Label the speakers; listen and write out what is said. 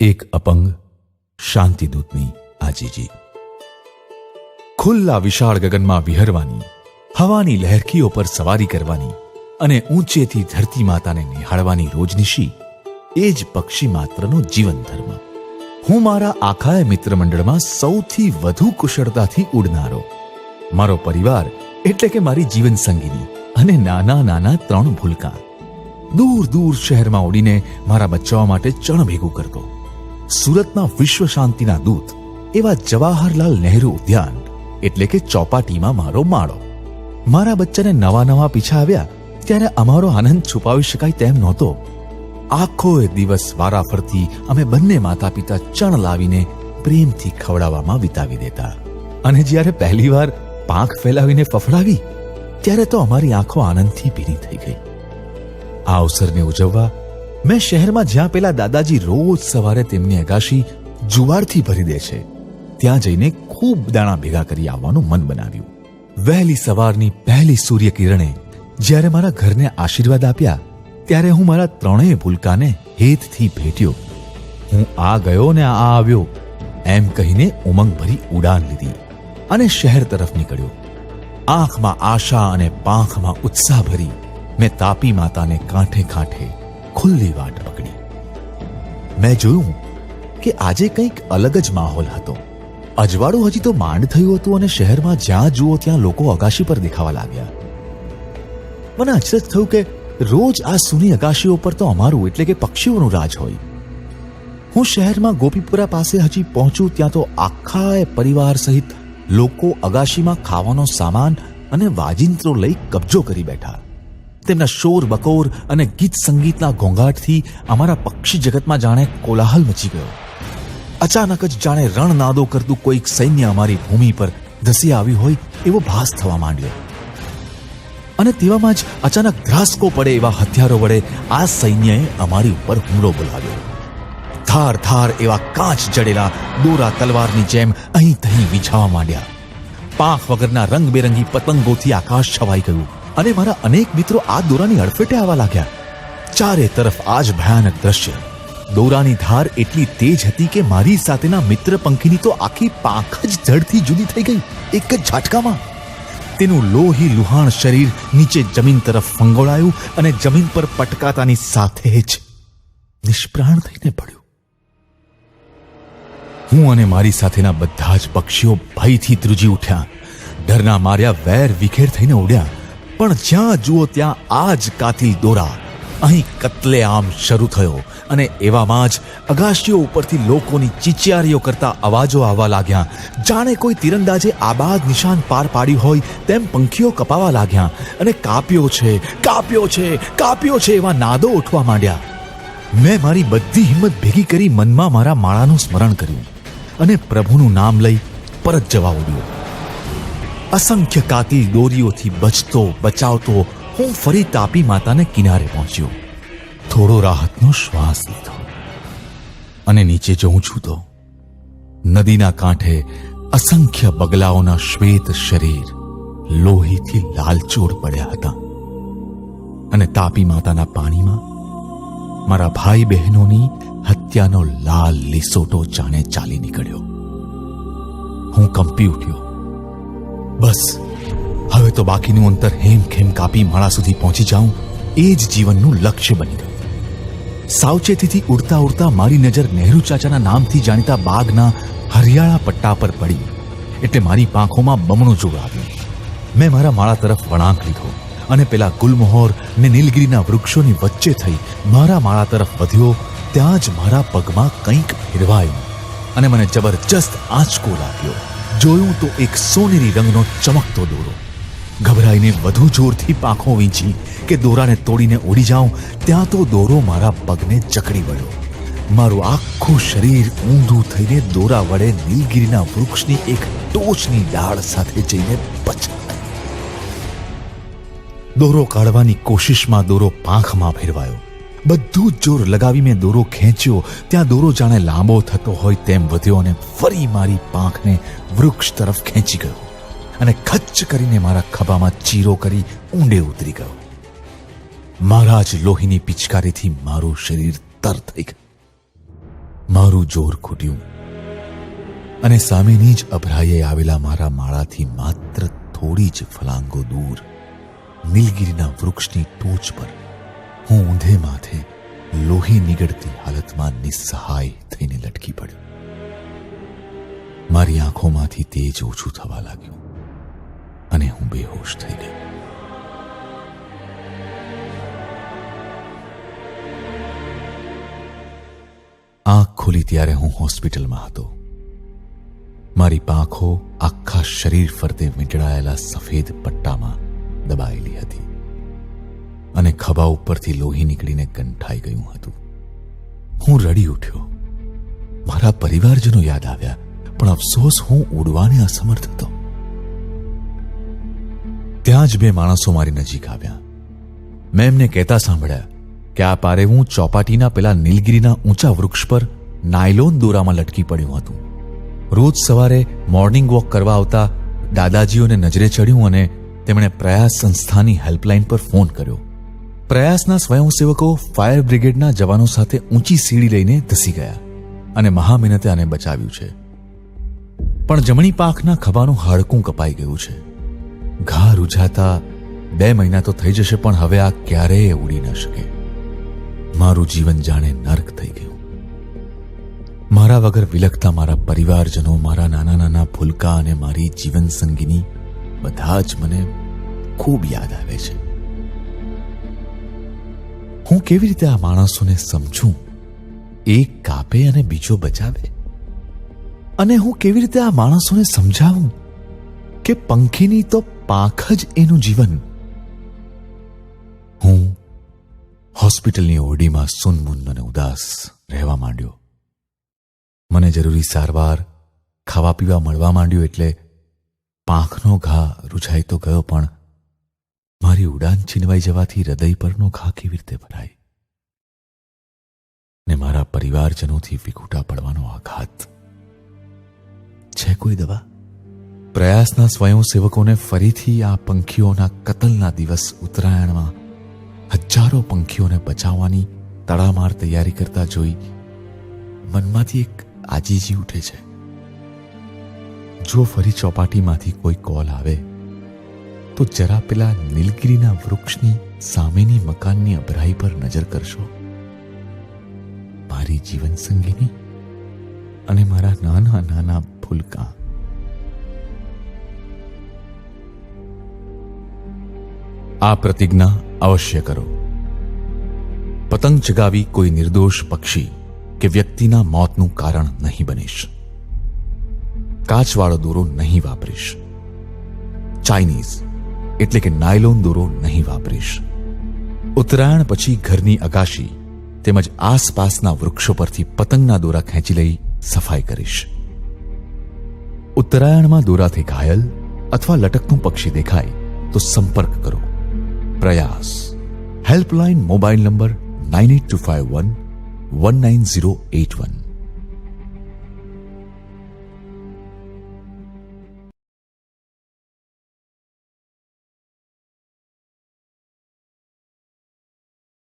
Speaker 1: એક અપંગ શાંતિદૂતની આજીજી. ખુલ્લા વિશાળ ગગનમાં વિહરવાની, હવાની લહેરખીઓ પર સવારી કરવાની અને ઊંચેથી ધરતી માતાને નિહાળવાની રોજનિશી એ જ પક્ષી માત્રનો જીવન ધર્મ. હું મારા આખા મિત્રમંડળમાં સૌથી વધુ કુશળતાથી ઉડનારો. મારો પરિવાર એટલે કે મારી જીવન સંગીની અને નાના નાના 3 ભૂલકા. દૂર દૂર શહેરમાં ઉડીને મારા બચ્ચાઓ માટે ચણ ભેગું કરતો. સુરતના વિશ્વ શાંતિના દૂત એવા જવાહરલાલ નહેરુ ઉદ્યાન એટલે કે ચોપાટીમાં મારો માળો. મારા બચ્ચાને નવા નવા પીછા આવ્યા ત્યારે અમારો આનંદ છુપાવી શકાય તેમ નહોતો. આખો દિવસ વારાફરતી અમે બંને માતા પિતા ચણ લાવીને પ્રેમથી ખવડાવવામાં વિતાવી દેતા. અને જ્યારે પહેલીવાર પાંખ ફેલાવીને ફફડાવી ત્યારે તો અમારી આંખો આનંદથી ભીની થઈ ગઈ. આ અવસરને ઉજવવા મેં શહેરમાં જ્યાં પેલા દાદાજી રોજ સવારે તેમની અગાશી જુવારથી ભરી દે છે ત્યાં જઈને ખૂબ દાણા ભેગા કરી આવવાનું મન બનાવ્યું. વહેલી સવારની પહેલી સૂર્યકિરણે જ્યારે મારા ઘરને આશીર્વાદ આપ્યા ત્યારે હું મારા 3 ભૂલકાને હેતથી ભેટ્યો. હું આ ગયો ને આ આવ્યો એમ કહીને ઉમંગ ભરી ઉડાન લીધી અને શહેર તરફ નીકળ્યો. આંખમાં આશા અને પાંખમાં ઉત્સાહ ભરી મેં તાપી માતાને કાંઠે કાંઠે ખુલ્લી વાટ પકડી. મેં જોયું કે આજે કંઈક અલગ જ માહોલ હતો. અજવાળું હજી તો માંડ થયું હતું અને શહેરમાં જ્યાં જુઓ ત્યાં લોકો અગાશી પર દેખાવા લાગ્યા. મને અચરજ થયું કે રોજ આ સૂની અગાશીઓ પર તો અમારું એટલે કે પક્ષીઓનું રાજ હોય. હું શહેરમાં ગોપીપુરા પાસે હજી પહોંચું ત્યાં તો આખા પરિવાર સહિત લોકો અગાશીમાં ખાવાનો સામાન અને વાજિંત્રો લઈ કબજો કરી બેઠા. તેમના શોર બકોર અને ગીત સંગીતના ઘોંઘાટથી અમારા પક્ષી જગતમાં જાણે કોલાહલ મચી ગયો. અચાનક જ જાણે રણનાદો કરતું કોઈક સૈન્ય અમારી ભૂમિ પર ધસી આવ્યું હોય એવો ભાસ થવા માંડ્યો. અને તેવામાં જ અચાનક ધ્રાસકો પડે એવા હથિયારો વડે આ સૈન્યએ અમારી ઉપર હુમલો બોલાવ્યો. ધાર ધાર એવા કાચ જડેલા દોરા તલવારની જેમ અહીં તહીં વીંછાવા માંડ્યા. પાંખ વગરના રંગબેરંગી પતંગોથી આકાશ છવાઈ ગયું અને મારા અનેક મિત્રો આ દોરાની અડફેટે આવવા લાગ્યા. ચારે તરફ આ જ ભયાનક દ્રશ્ય. દોરાની ધાર એટલી તેજ હતી કે મારી સાથેના મિત્ર પંખીની તો આખી પાંખ જ જડથી જુદી થઈ ગઈ એક જ ઝાટકામાં. તેનું લોહી લુહાણ શરીર નીચે જમીન તરફ ફંગોળાયું અને જમીન પર પટકાતાની સાથે જ નિષ્પ્રાણ થઈને પડ્યું. હું અને મારી સાથેના બધા જ પક્ષીઓ ભયથી ધ્રુજી ઉઠ્યા. ડરના માર્યા વેર વિખેર થઈને ઉડ્યા. પણ જ્યાં જુઓ ત્યાં આ જ કાતિલ દોરા. અહીં કત્લેઆમ શરૂ થયો અને એવામાં જ અગાશીઓ ઉપરથી લોકોની ચીચિયારીઓ કરતા અવાજો આવવા લાગ્યા. જાણે કોઈ તીરંદાજે આબાદ નિશાન પાર પાડ્યું હોય તેમ પંખીઓ કપાવા લાગ્યા અને કાપ્યો છે, કાપ્યો છે, કાપ્યો છે એવા નાદો ઉઠવા માંડ્યા. મેં મારી બધી હિંમત ભેગી કરી મનમાં મારા માળાનું સ્મરણ કર્યું અને પ્રભુનું નામ લઈ પરત જવા ઉડ્યો. અસંખ્ય કાતિલ દોરીઓથી બચતો બચાવતો હું ફરી તાપી માતાને કિનારે પહોંચ્યો. થોડો રાહતનો શ્વાસ લીધો અને નીચે જોઉં છું તો નદીના કાંઠે અસંખ્ય બગલાઓના શ્વેત શરીર લોહીથી લાલચોળ પડ્યા હતા અને તાપી માતાના પાણીમાં મારા ભાઈ બહેનોની હત્યાનો લાલ લીસોટો જાણે ચાલી નીકળ્યો. હું કંપી ઉઠ્યો. બસ હવે તો બાકીનું અંતર હેમખેમ કાપી માળા સુધી પહોંચી જાઉં એ જ જીવનનું લક્ષ્ય બની ગયું. સાવચેતીથી ઉડતા ઉડતા મારી નજર નહેરુ ચાચાના નામથી જાણીતા બાગના હરિયાળા પટ્ટા પર પડી એટલે મારી પાંખોમાં બમણું જોર આવ્યું. મેં મારા માળા તરફ વળાંક લીધો અને પેલા ગુલમોહર ને નીલગિરીના વૃક્ષોની વચ્ચે થઈ મારા માળા તરફ વધ્યો. ત્યાં જ મારા પગમાં કંઈક ફેરવાયું અને મને જબરજસ્ત આંચકો લાગ્યો. જોયું તો એક સોનેરી રંગનો ચમકતો દોરો. ગભરાઈને વધુ જોરથી પાંખો વીંચી કે દોરાને તોડીને ઉડી જાઉં ત્યાં તો દોરો મારા પગને જકડી વળ્યો. મારું આખું શરીર ઊંધું થઈને દોરા વડે નીલગિરીના વૃક્ષની એક ટોચની ડાળ સાથે જઈને પછડાયો. દોરો કાઢવાની કોશિશમાં દોરો પાંખમાં ફેરવાયો. બધું જ જોર લગાવી મેં દોરો ખેંચ્યો ત્યાં દોરો જાણે લાંબો થતો હોય તેમ વધ્યો અને ફરી મારી પાંખને વૃક્ષ તરફ ખેંચી ગયો અને ખચ્ચ કરીને મારા ખભામાં ચીરો કરી ઊંડે ઉતરી ગયો. મારા જ લોહીની પિચકારીથી મારું શરીર તર થઈ ગયું. મારું મારું જોર ખૂટ્યું અને સામેની જ અભરાઈએ આવેલા મારા માળાથી માત્ર થોડી જ ફલાંગો દૂર નીલગિરીના વૃક્ષની ટોચ પર હું ઊંધે માથે લોહી નીગળતી હાલતમાં નિસ્સહાય થઈને લટકી પડ્યો. મારી આંખોમાંથી તેજ ઓછું થવા લાગ્યું અને હું બેહોશ થઈ ગયો. આંખ ખુલી ત્યારે હું હોસ્પિટલમાં હતો. મારી પાંખો આખા શરીર ફરતે વીંટળાયેલા સફેદ પટ્ટામાં દબાયેલી હતી અને ખભા ઉપરથી લોહી નીકળીને ગંઠાઈ ગયું હતું. હું રડી ઉઠ્યો. મારા પરિવારજનો યાદ આવ્યા, પણ અફસોસ હું ઉડવાને અસમર્થ હતો. ત્યાં જ બે માણસો મારી નજીક આવ્યા. મેં એમને કહેતા સાંભળ્યા કે આ પારે હું ચોપાટીના પેલા નીલગિરીના ઊંચા વૃક્ષ પર નાયલોન દોરામાં લટકી પડ્યું હતું. રોજ સવારે મોર્નિંગ વોક કરવા આવતા દાદાજીઓને નજરે ચડ્યું અને તેમણે પ્રયાસ સંસ્થાની હેલ્પલાઇન પર ફોન કર્યો. પ્રયાસના સ્વયંસેવકો ફાયર બ્રિગેડના જવાનો સાથે ઊંચી સીડી લઈને ધસી ગયા અને મહામહેનતે આને બચાવ્યું છે. પણ જમણી પાંખના ખભાનું હાડકું કપાઈ ગયું છે. ઘા રૂઝાતા 2 મહિના તો થઈ જશે, પણ હવે આ ક્યારેય ઉડી ન શકે. મારું જીવન જાણે નર્ક થઈ ગયું. મારા વગર વિલખતા મારા પરિવારજનો, મારા નાના નાના ભૂલકા અને મારી જીવન સંગીની બધા જ મને ખૂબ યાદ આવે છે. હું કેવી રીતે આ માણસોને સમજું? એક કાપે અને બીજો બચાવે. અને હું કેવી રીતે આ માણસોને સમજાવું કે પંખીની તો પાંખ જ એનું જીવન. હું હોસ્પિટલની ઓરડીમાં સુનમુન અને ઉદાસ રહેવા માંડ્યો. મને જરૂરી સારવાર, ખાવા પીવા મળવા માંડ્યું એટલે પાંખનો ઘા રૂઝાઈ તો ગયો, પણ મારી ઉડાન છીનવાઈ જવાથી હૃદય પરનો ઘા કેવી રીતે ભરાય? ને મારા પરિવારજનોથી વિખૂટા પડવાનો આઘાત. છે કોઈ દવા? પ્રયાસના સ્વયંસેવકોને ફરીથી આ પંખીઓના કતલના દિવસ ઉત્તરાયણમાં હજારો પંખીઓને બચાવવાની તડામાર તૈયારી કરતા જોઈ મનમાંથી એક આજીજી ઉઠે છે. જો ફરી ચોપાટીમાંથી કોઈ કોલ આવે તો જરા પેલા નીલગિરીના વૃક્ષની સામેની મકાનની અભરાઈ પર નજર કરશો. મારી જીવન સંગીની અને મારા નાના નાના ભૂલકા. આ પ્રતિજ્ઞા અવશ્ય કરો. પતંગ ચગાવી કોઈ નિર્દોષ પક્ષી કે વ્યક્તિના મોતનું કારણ નહીં બનીશ. કાચવાળો દોરો નહીં વાપરીશ. ચાઇનીઝ એટલે કે નાયલોન દોરો નહીં વાપરીશ. ઉત્તરાયણ પછી ઘરની અગાશી તેમજ આસપાસના વૃક્ષો પરથી પતંગના દોરા ખેંચી લઈ સફાઈ કરીશ. ઉત્તરાયણમાં દોરાથી ઘાયલ અથવા લટકતું પક્ષી દેખાય તો સંપર્ક કરો. પ્રયાસ હેલ્પલાઇન મોબાઈલ નંબર 9825119081.